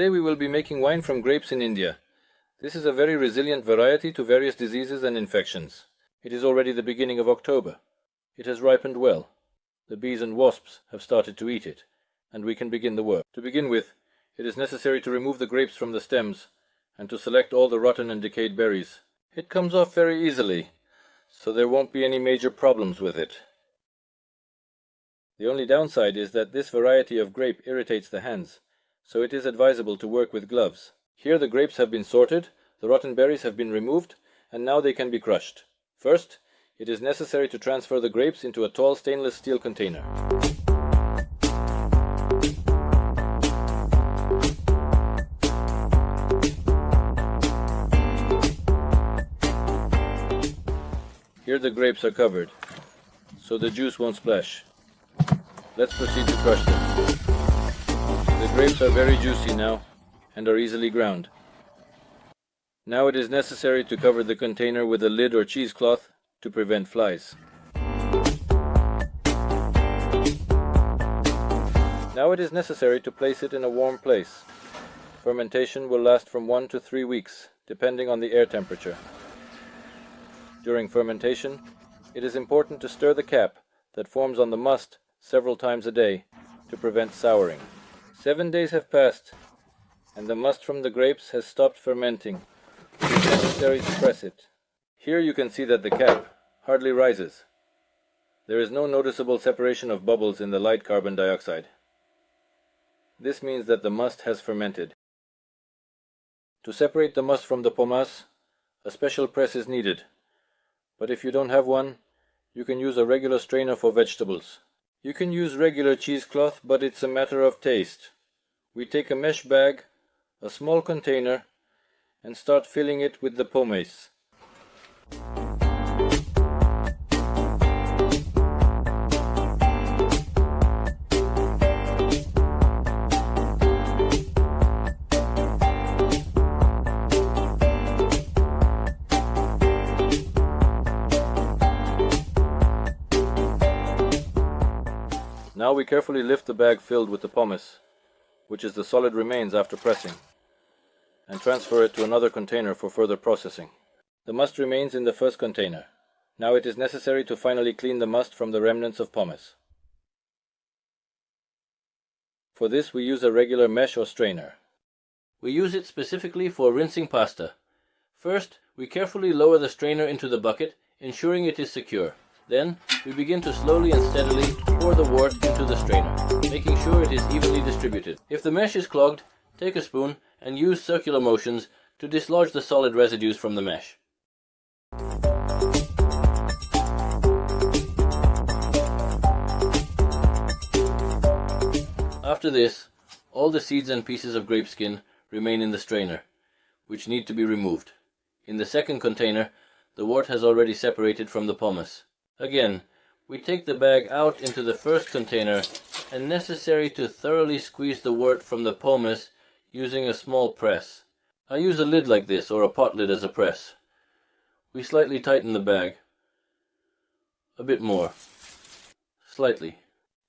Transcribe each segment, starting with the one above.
Today we will be making wine from grapes in India. This is a very resilient variety to various diseases and infections. It is already the beginning of October. It has ripened well. The bees and wasps have started to eat it, and we can begin the work. To begin with, it is necessary to remove the grapes from the stems and to select all the rotten and decayed berries. It comes off very easily, so there won't be any major problems with it. The only downside is that this variety of grape irritates the hands, so it is advisable to work with gloves. Here the grapes have been sorted, the rotten berries have been removed, and now they can be crushed. First, it is necessary to transfer the grapes into a tall stainless steel container. Here the grapes are covered, so the juice won't splash. Let's proceed to crush them. The grapes are very juicy now and are easily ground. Now it is necessary to cover the container with a lid or cheesecloth to prevent flies. Now it is necessary to place it in a warm place. Fermentation will last from 1 to 3 weeks, depending on the air temperature. During fermentation, it is important to stir the cap that forms on the must several times a day to prevent souring. 7 days have passed, and the must from the grapes has stopped fermenting. It is necessary to press it. Here you can see that the cap hardly rises. There is no noticeable separation of bubbles in the light carbon dioxide. This means that the must has fermented. To separate the must from the pomace, a special press is needed. But if you don't have one, you can use a regular strainer for vegetables. You can use regular cheesecloth, but it's a matter of taste. We take a mesh bag, a small container, and start filling it with the pomace. Now we carefully lift the bag filled with the pomace, which is the solid remains after pressing, and transfer it to another container for further processing. The must remains in the first container. Now it is necessary to finally clean the must from the remnants of pomace. For this we use a regular mesh or strainer. We use it specifically for rinsing pasta. First, we carefully lower the strainer into the bucket, ensuring it is secure. Then, we begin to slowly and steadily pour the wort into the strainer, making sure it is evenly distributed. If the mesh is clogged, take a spoon and use circular motions to dislodge the solid residues from the mesh. After this, all the seeds and pieces of grape skin remain in the strainer, which need to be removed. In the second container, the wort has already separated from the pomace. Again, we take the bag out into the first container and necessary to thoroughly squeeze the wort from the pomace using a small press. I use a lid like this or a pot lid as a press. We slightly tighten the bag. A bit more. Slightly.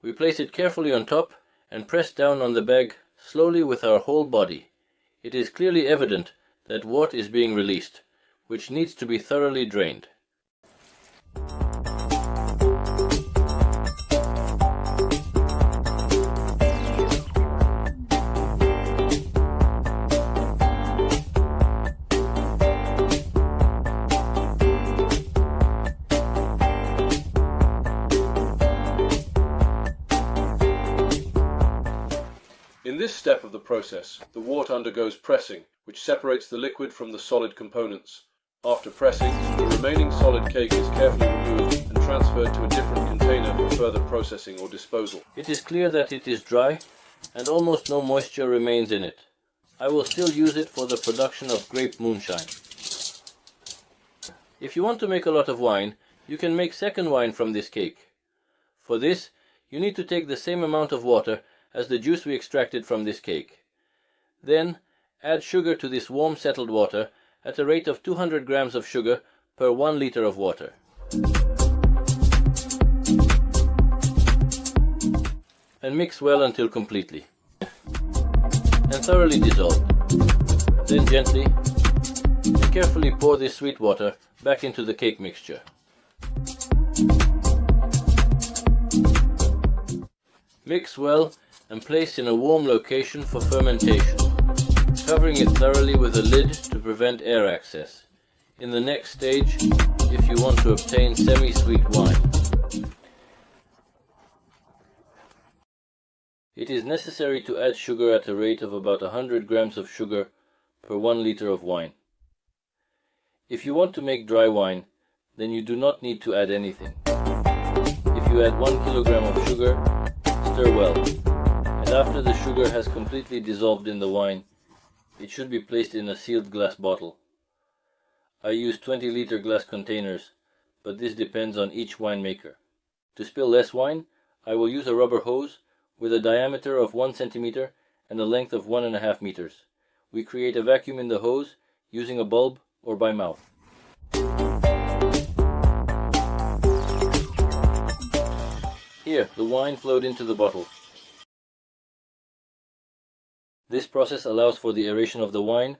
We place it carefully on top and press down on the bag slowly with our whole body. It is clearly evident that wort is being released, which needs to be thoroughly drained. In this step of the process, the wort undergoes pressing, which separates the liquid from the solid components. After pressing, the remaining solid cake is carefully removed and transferred to a different container for further processing or disposal. It is clear that it is dry, and almost no moisture remains in it. I will still use it for the production of grape moonshine. If you want to make a lot of wine, you can make second wine from this cake. For this, you need to take the same amount of water as the juice we extracted from this cake. Then, add sugar to this warm settled water at a rate of 200 grams of sugar per 1 liter of water. And mix well until completely. and thoroughly dissolved. Then gently and carefully pour this sweet water back into the cake mixture. Mix well and place in a warm location for fermentation, covering it thoroughly with a lid to prevent air access. In the next stage, if you want to obtain semi-sweet wine, it is necessary to add sugar at a rate of about 100 grams of sugar per 1 liter of wine. If you want to make dry wine, then you do not need to add anything. If you add 1 kilogram of sugar, stir well, and after the sugar has completely dissolved in the wine, it should be placed in a sealed glass bottle. I use 20-liter glass containers, but this depends on each winemaker. To spill less wine, I will use a rubber hose with a diameter of 1 centimeter and a length of 1.5 meters. We create a vacuum in the hose using a bulb or by mouth. Here, the wine flowed into the bottle. This process allows for the aeration of the wine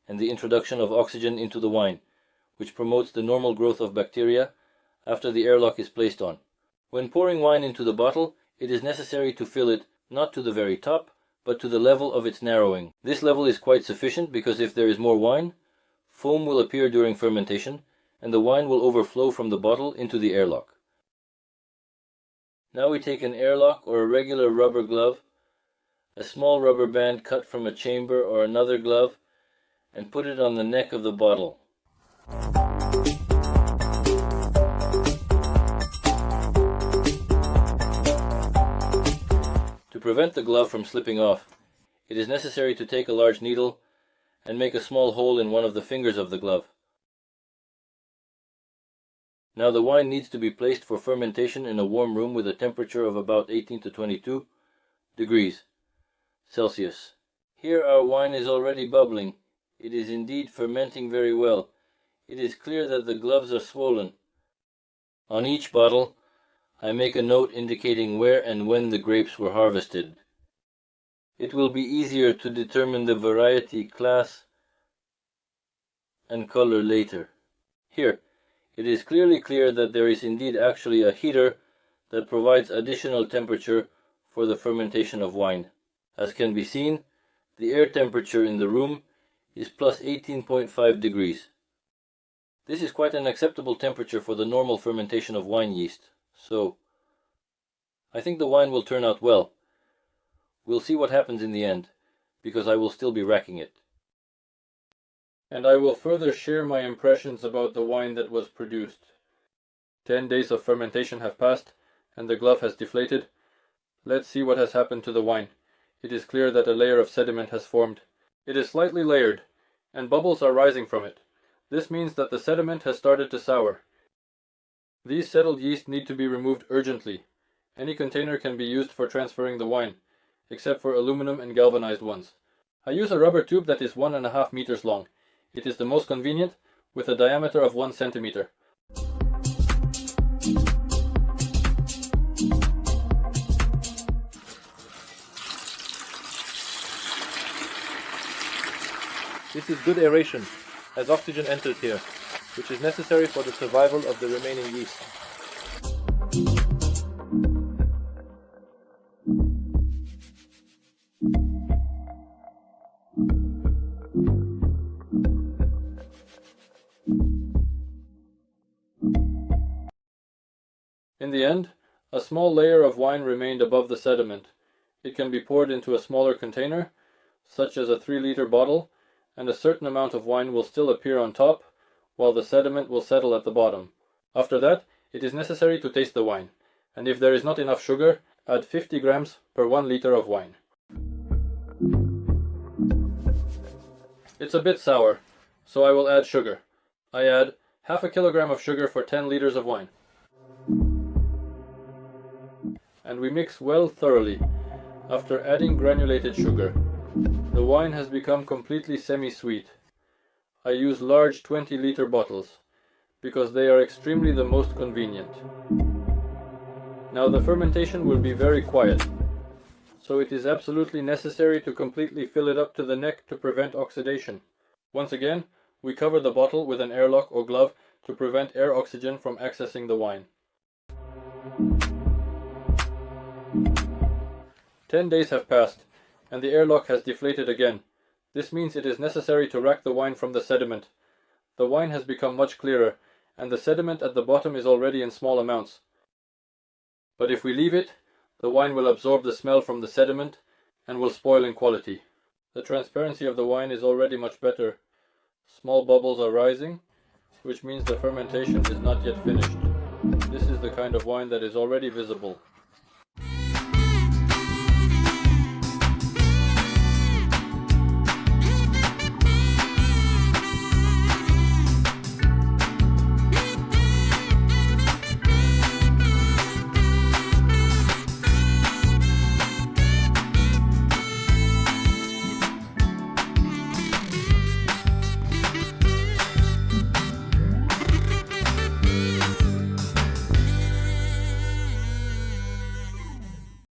and the introduction of oxygen into the wine, which promotes the normal growth of bacteria after the airlock is placed on. When pouring wine into the bottle, it is necessary to fill it not to the very top, but to the level of its narrowing. This level is quite sufficient because if there is more wine, foam will appear during fermentation and the wine will overflow from the bottle into the airlock. Now we take an airlock or a regular rubber glove, a small rubber band cut from a chamber or another glove, and put it on the neck of the bottle. To prevent the glove from slipping off, it is necessary to take a large needle and make a small hole in one of the fingers of the glove. Now the wine needs to be placed for fermentation in a warm room with a temperature of about 18 to 22 degrees Celsius. Here our wine is already bubbling. It is indeed fermenting very well. It is clear that the gloves are swollen. On each bottle, I make a note indicating where and when the grapes were harvested. It will be easier to determine the variety, class, and color later. Here, it is clearly clear that there is indeed actually a heater that provides additional temperature for the fermentation of wine. As can be seen, the air temperature in the room is plus 18.5 degrees. This is quite an acceptable temperature for the normal fermentation of wine yeast, so I think the wine will turn out well. We'll see what happens in the end, because I will still be racking it. And I will further share my impressions about the wine that was produced. 10 days of fermentation have passed, and the glove has deflated. Let's see what has happened to the wine. It is clear that a layer of sediment has formed. It is slightly layered, and bubbles are rising from it. This means that the sediment has started to sour. These settled yeast need to be removed urgently. Any container can be used for transferring the wine, except for aluminum and galvanized ones. I use a rubber tube that is 1.5 meters long. It is the most convenient, with a diameter of 1 centimeter. This is good aeration, as oxygen enters here, which is necessary for the survival of the remaining yeast. In the end, a small layer of wine remained above the sediment. It can be poured into a smaller container, such as a 3-liter bottle, and a certain amount of wine will still appear on top, while the sediment will settle at the bottom. After that, it is necessary to taste the wine, and if there is not enough sugar, add 50 grams per 1 liter of wine. It's a bit sour, so I will add sugar. I add half a kilogram of sugar for 10 liters of wine. And we mix well thoroughly. After adding granulated sugar, the wine has become completely semi-sweet. I use large 20-liter bottles, because they are extremely the most convenient. Now the fermentation will be very quiet, so it is absolutely necessary to completely fill it up to the neck to prevent oxidation. Once again, we cover the bottle with an airlock or glove to prevent air oxygen from accessing the wine. 10 days have passed, and the airlock has deflated again. This means it is necessary to rack the wine from the sediment. The wine has become much clearer, and the sediment at the bottom is already in small amounts. But if we leave it, the wine will absorb the smell from the sediment and will spoil in quality. The transparency of the wine is already much better. Small bubbles are rising, which means the fermentation is not yet finished. This is the kind of wine that is already visible.